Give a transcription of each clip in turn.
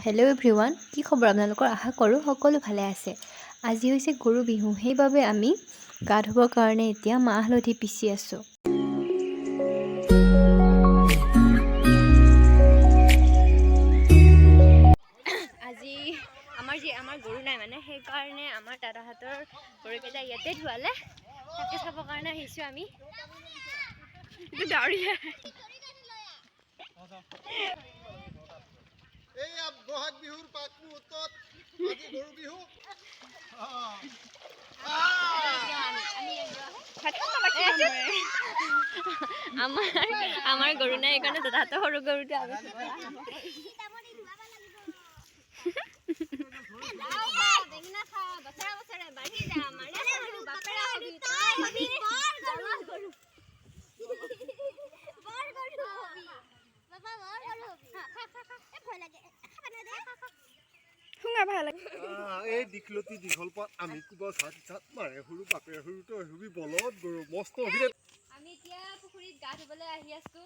Hello' everyone, কি খবৰ আপোনালোকৰ? আশা কৰোঁ সকলো ভালে আছে। আজি হৈছে গৰু বিহু, সেইবাবে আমি গা ধুবৰ কাৰণে এতিয়া মাহ হালধি পিচি আছোঁ। আজি আমাৰ গৰু নাই, মানে সেইকাৰণে আমাৰ দাদাহঁতৰ গৰুকেইটা ইয়াতে ধুৱালে, তাকে চাবৰ কাৰণে আহিছোঁ আমি। বহাগ বিহুৰ পাক মুহূৰ্তত আজি গৰু বিহু আমাৰ গৰু নাই, সেইকাৰণে দাদাহঁতৰ সৰু গৰুটো এই দীঘলতি দীঘল পাত আমি কিবা চাত মাৰে সৰু বাপেৰে সৰুটো হবি বলত গৰু মস্ত অভিৰে। আমি এতিয়া পুখুৰীত গা ধুবলৈ আহি আছো,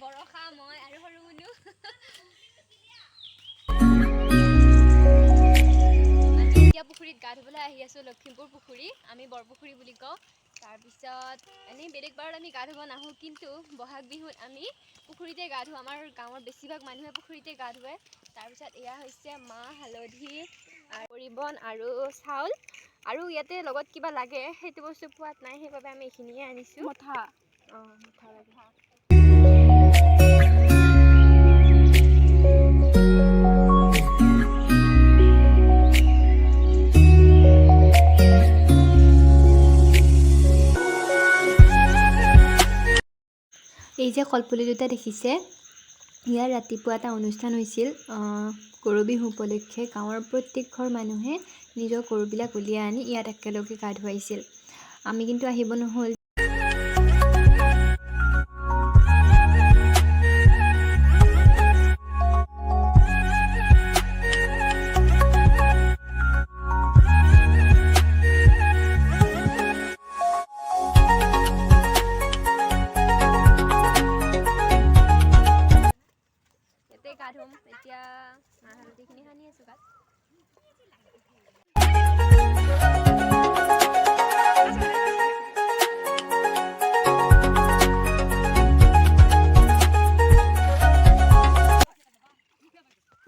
বৰষা, মই আৰু সৰু মুনু। আমি এতিয়া পুখুৰীত গা ধুবলৈ আহি আছো, লখিমপুৰ পুখুৰী, আমি বৰপুখুৰী বুলি কওঁ। তাৰপিছত এনেই বেলেগ বাৰত আমি গা ধুব নাহোঁ, কিন্তু বহাগ বিহুত আমি পুখুৰীতে গা ধুওঁ। আমাৰ গাঁৱৰ বেছিভাগ মানুহে পুখুৰীতে গা ধুৱে। তাৰপিছত এয়া হৈছে মাহ হালধি, ৰিবন আৰু চাউল, আৰু ইয়াতে লগত কিবা লাগে, সেইটো বস্তু পোৱাত নাই, সেইবাবে আমি এইখিনিয়ে আনিছোঁ। মঠা লাগে। এই যে কলপুলি দুটা দেখিছে, ইয়াৰ ৰাতিপুৱা এটা অনুষ্ঠান হৈছিল। গৰু বিহু উপলক্ষে গাঁৱৰ প্ৰত্যেক ঘৰ মানুহে নিজৰ গৰুবিলাক উলিয়াই আনি ইয়াত একেলগে গা ধুৱাইছিল। আমি কিন্তু আহিব নহ'ল। গা ধুম এতিয়া, মাহ হালধিখিনি সানি আছোঁ গাত।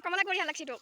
কমলা কৰি লাগছি তো।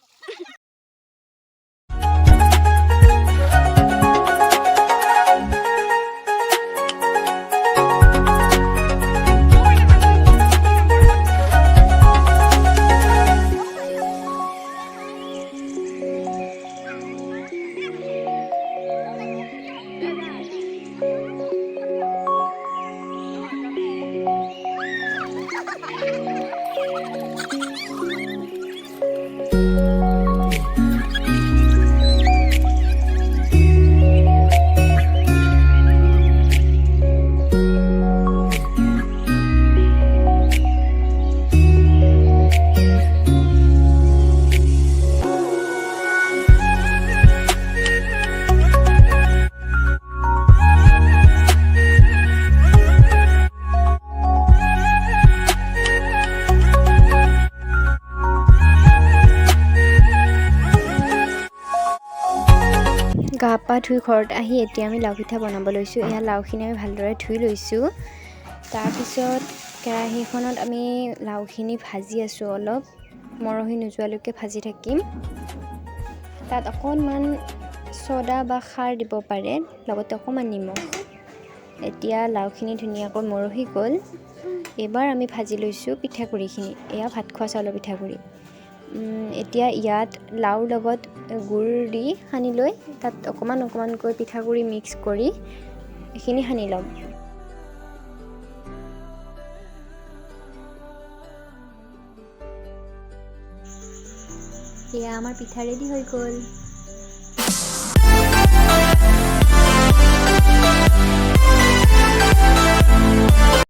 গা পা ধুই ঘৰত আহি এতিয়া আমি লাও পিঠা বনাব লৈছোঁ। এয়া লাওখিনি আমি ভালদৰে ধুই লৈছোঁ। তাৰপিছত কেৰাহীখনত আমি লাওখিনি ভাজি আছোঁ, অলপ মৰহি নোযোৱালৈকে ভাজি থাকিম। তাত অকণমান ছ'ডা বা খাৰ দিব পাৰে, লগতে অকণমান নিমখ। এতিয়া লাওখিনি ধুনীয়াকৈ মৰহি গ'ল। এইবাৰ আমি ভাজি লৈছোঁ পিঠাগুড়িখিনি, এয়া ভাত খোৱা চাউলৰ পিঠাগুড়ি। এতিয়া ইয়াত লাওৰ লগত গুড় দি সানি লৈ তাত অকণমানকৈ পিঠাগুড়ি মিক্স কৰি এইখিনি সানি ল'ম। এয়া আমাৰ পিঠা ৰেডি হৈ গ'ল।